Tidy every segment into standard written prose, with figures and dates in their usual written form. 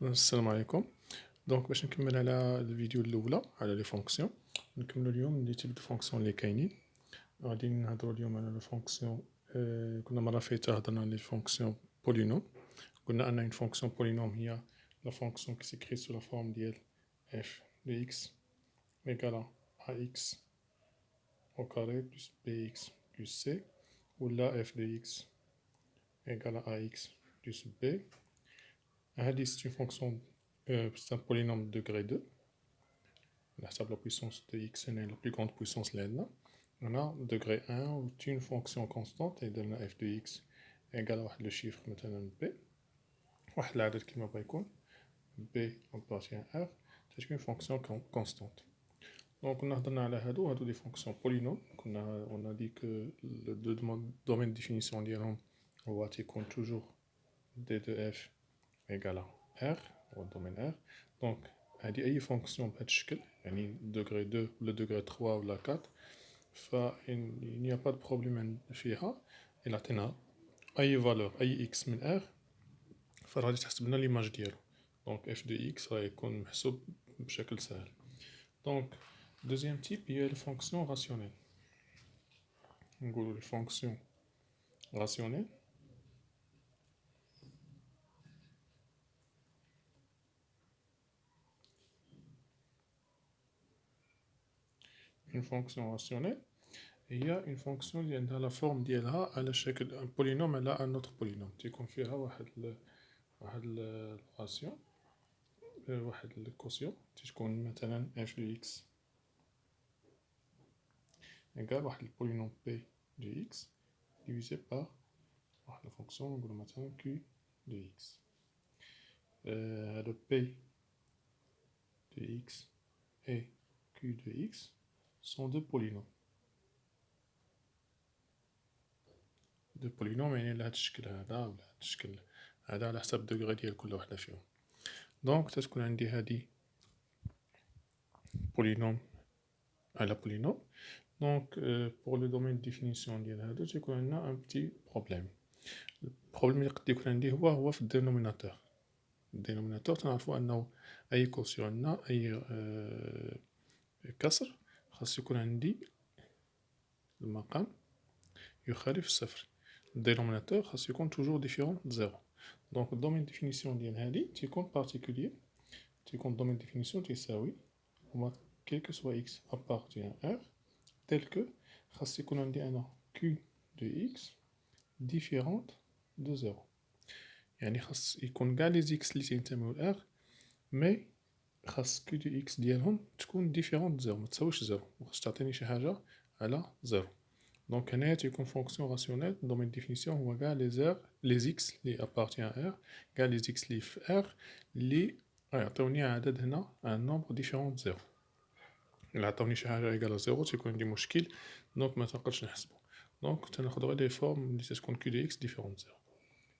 السلام عليكم. دونك باش نكمل على الفيديو الاولى على لي فونكسيون، نكملوا اليوم لي تيب دو فونكسيون اللي كاينين. غادي نهضروا اليوم على لو فونكسيون. كنا مره فايته هضرنا على لي فونكسيون بولينوم. قلنا ان فونكسيون بولينوم هي لا فونكسيون كي سيكري سو لا فورم ديال اف دو اكس égale à ax au carré plus bx plus c, ولا f de x égale à ax plus b. هذه c'est une fonction, c'est un polynôme de degré 2. La puissance de x est la plus grande puissance là. On a degré 1 où une fonction constante et donne f de x égale à le chiffre maintenant b. واحد العدد كيما بغا يكون b appartient à r, c'est une fonction constante. Donc on a هضرنا على هادو des fonctions polynômes. On a dit que le domaine de définition ديالهم هو تيكون toujours d de f égale à r au domaine r. Donc هذه أي fonction بهذا الشكل يعني degré 2 ولا degré 3 ولا 4 il n'y a pas de problème فيها. إلا عطينا أي valeur أي x من r فغادي تحسب لنا ليماج ديالو. دونك f de x راه يكون محسوب بشكل سهل. دونك deuxième type هي les fonctions rationnelles. نقولوا les fonctions rationnelles. Une fonction rationnelle هي une fonction اللي عندها la forme ديالها على شكل un polynôme على un autre polynôme تيكون فيها واحد الراسيون واحد الكوسيون تكون مثلا f de x égale واحد البولينوم p de x divisé par واحد الفونكسيون نقولو مثلا q de x. هذا p de x et q de x sont deux polynômes. دو بولينوم يعني لهاد الشكل هذا ولا هاد الشكل هذا على حسب الدوغري ديال كل وحده فيهم. دونك تتكون عندي هادي بولينوم على بولينوم. دونك بور لو دومين ديفينيسيون ديال هادو تيكون عندنا ان بتي بروبليم. البروبليم اللي قد يكون عندي هو في الدينوميناتور. الدينوميناتور تنعرفو انه اي كوسيون عندنا اي كسر خاص يكون عندي المقام يخالف الصفر. الدينوميناتور خاص يكون توجور ديفيرون د زيرو. دونك الدومين ديفينيسيون ديال هادي تيكون بارتيكولير، تيكون الدومين ديفينيسيون تيساوي هما كيل كو سوا اكس ابارتيان ار تيل كو خاص يكون عندي انا كيو دو اكس ديفيرونت دو زيرو. يعني خاص يكون كاع لي زيكس اللي تينتميو لار مي خاص كيو دو اكس ديالهم تكون ديفيرونت زيرو، ما تساويش زيرو، مخاصش تعطيني شي حاجه على زيرو. دونك هنايا تيكون فونكسيون راسيونيل دومين ديفينيسيون هو كاع لي زير لي زيكس لي ابارتيان ار، كاع لي زيكس لي في ار لي يعطيوني عدد هنا ان نومبر ديفيرون زيرو. إلا عطاوني شي حاجه ايكال زيرو تيكون عندي مشكل، دونك ما تنقدرش نحسبو. دونك تناخدو غير لي فورم اللي تكون كيو دي اكس ديفيرون زيرو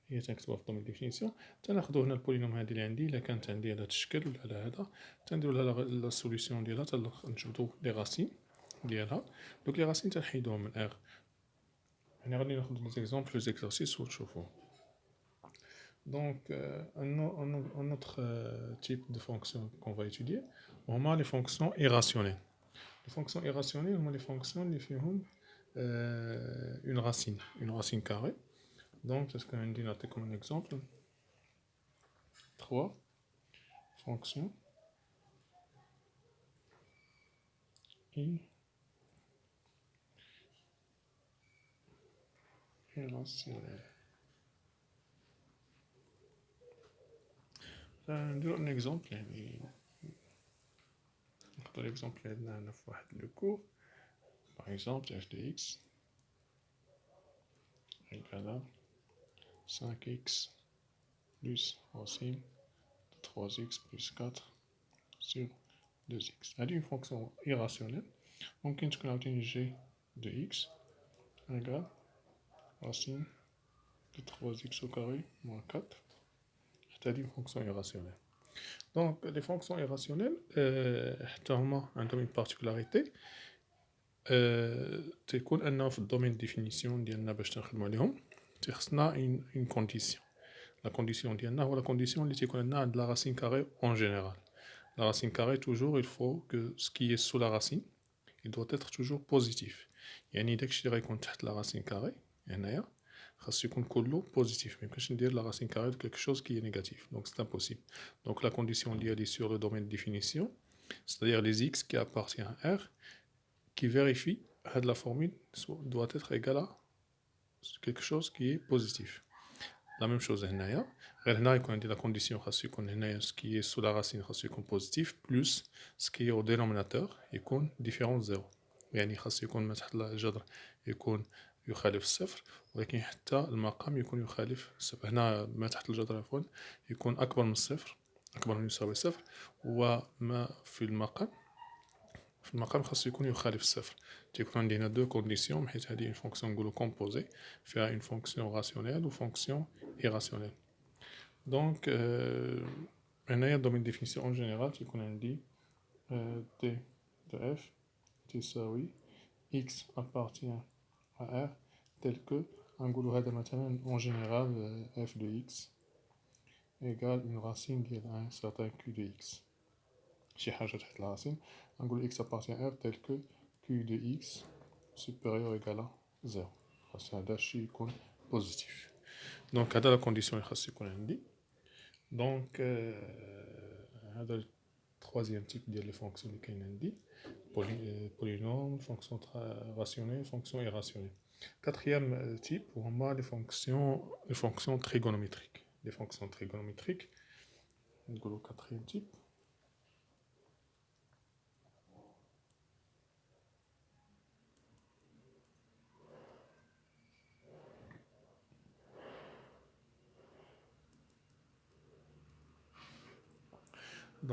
هي تنكتبوها في دومين ديفينيسيون. تناخدو هنا البولينوم هادي اللي عندي الا كانت عندي على هاد الشكل ولا على هذا تنديرو لها لا سوليسيون ديالها تنجبدو لي راسين ديالها. دوك لي راسين تنحيدوهم من ار. يعني غادي ناخذ des exemples, les exercices ونشوفو. Donc un autre type de fonction qu'on va étudier هما les fonctions irrationnelles. Les fonctions irrationnelles هما les fonctions اللي فيهم une racine carrée. Donc c'est ce qu'on dit noter comme un exemple. 3 fonctions irrationnelles. نديرو un exemple يعني ناخدو l'exemple اللي عندنا هنا في واحد لو كور. Par exemple, f de x égale à 5x plus racine de 3x plus 4 sur 2x. هذه une fonction irrationnelle. ممكن تكون عاوتاني g de x égale racine de 3x au carré moins 4. حتى هذه une fonction irrationnelle. Donc les fonctions irrationnelles حتى هما عندهم une particularité. تيكون انه في الدومين ديفينيسيون ديالنا باش تنخدمو عليهم تيخصنا اون كونديسيون. لا كونديسيون ديالنا هو لا كونديسيون اللي تيكون عندنا عند لا racine carrée en général. La racine carrée, toujours, il faut que ce qui est sous la racine, il doit être toujours positif. يعني داكشي اللي غيكون تحت la racine carrée هنايا خاصو يكون كله positif. ميمكنش ندير la racine carrée de quelque chose qui est négatif. Donc c'est impossible. Donc la condition ديالي sur le domaine de définition, c'est-à-dire les x qui appartiennent à R, qui vérifie que la formule doit être égale à quelque chose qui est positif. La même chose هنايا غير هنا يكون عندي la condition خاصو يكون هنايا ce qui est sous la racine خاصو يكون positif plus ce qui est au dénominateur يكون différent de 0. يعني خاصو يكون ما تحت الجذر يكون يخالف الصفر ولكن حتى المقام يكون يخالف الصفر. هنا ما تحت الجذر عفوا يكون أكبر من الصفر، أكبر من يساوي صفر، وما في المقام خاصو يكون يخالف الصفر. تيكون عندي هنا دو كونديسيون حيت هذه اون فونكسيون نقولو كومبوزي فيها اون فونكسيون راسيونيل و فونكسيون ايراسيونيل. دونك هنايا الدومين ديفينيسيون اون جينيرال تيكون عندي دي دو اف تساوي اكس ابارتيان ا ار تيل كو غنقولو هذا مثلا اون جينيرال اف دو اكس ايكال اون راسين ديال ان سارتان كيو دو اكس، شي حاجه تحت الراسين غنقولو اكس ابارتيان ار تيل كو Q de x supérieur ou égal à 0. هذا الشيء يكون بوزيتيف. دونك هذا لا كونديسيون اللي خاص يكون عندي. دونك هذا التروازيام تيب ديال لي فونكسيون اللي كاين عندي بولينوم فونكسيون راسيونيل فونكسيون ايراسيونيل. كاتريام تيب هما لي فونكسيون تريغونوميتريك. لي فونكسيون تريغونوميتريك نقولو كاتريام تيب.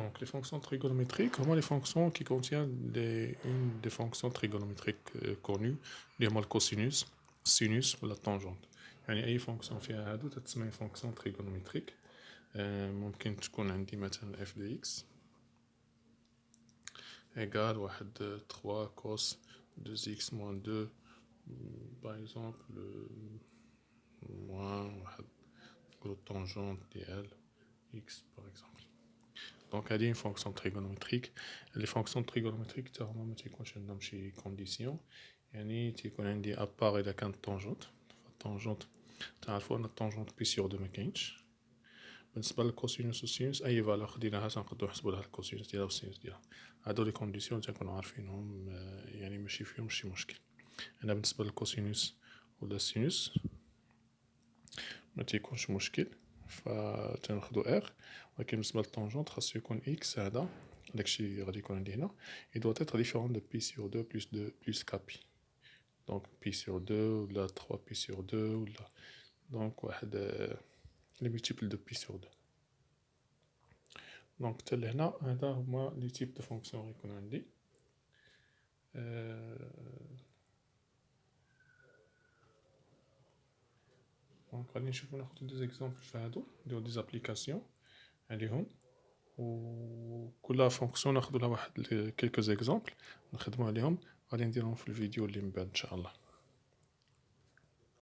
Donc, les fonctions trigonométriques, comment les fonctions qui contiennent une des fonctions trigonométriques connues, les le cosinus, sinus ou la tangente. يعني أي fonction فيها هادو تتسمى fonction trigonométrique. ممكن تكون عندي مثلا f de x égale واحد 3 cos 2x moins 2 par exemple moins واحد نقولو tangente ديال x par exemple. Donc, il y a une fonction trigonométrique. Les fonctions trigonométriques, ما تيكونش عندهم شي كونديسيون. يعني تيكون عندي à part إذا كانت طونجونت. الطونجونت تعرفوا أن الطونجونت بي سيغ دو مكاينش. بالنسبة للكوسينوس والسينوس أي فالور خديناها تنقدرو نحسبو لها الكوسينوس ديالها والسينوس ديالها. هادو لي كونديسيون تنكونو عارفينهم يعني ماشي فيهم شي مشكل. أنا بالنسبة للكوسينوس ولا السينوس ما تيكونش مشكل فتناخدو ار. ولكن بالنسبة للطونجونت خاصو يكون اكس هذا داكشي غادي يكون عندي هنا il doit être différent de pi sur 2 plus kpi. donc pi sur 2 ولا 3 pi sur 2 ولا donc واحد لي مولتيبل دو pi sur 2. donc حتى لهنا هذا هما لي تيب دو فونكسيون غيكون عندي. دونك غادي نشوفو ناخدو دي زيكزامبل في هادو نديرو دي زابليكاسيون عليهم وكل فونكسيون ناخدو لها واحد كيلكو زيكزامبل نخدمو عليهم غادي نديرهم في الفيديو اللي من بعد ان شاء الله.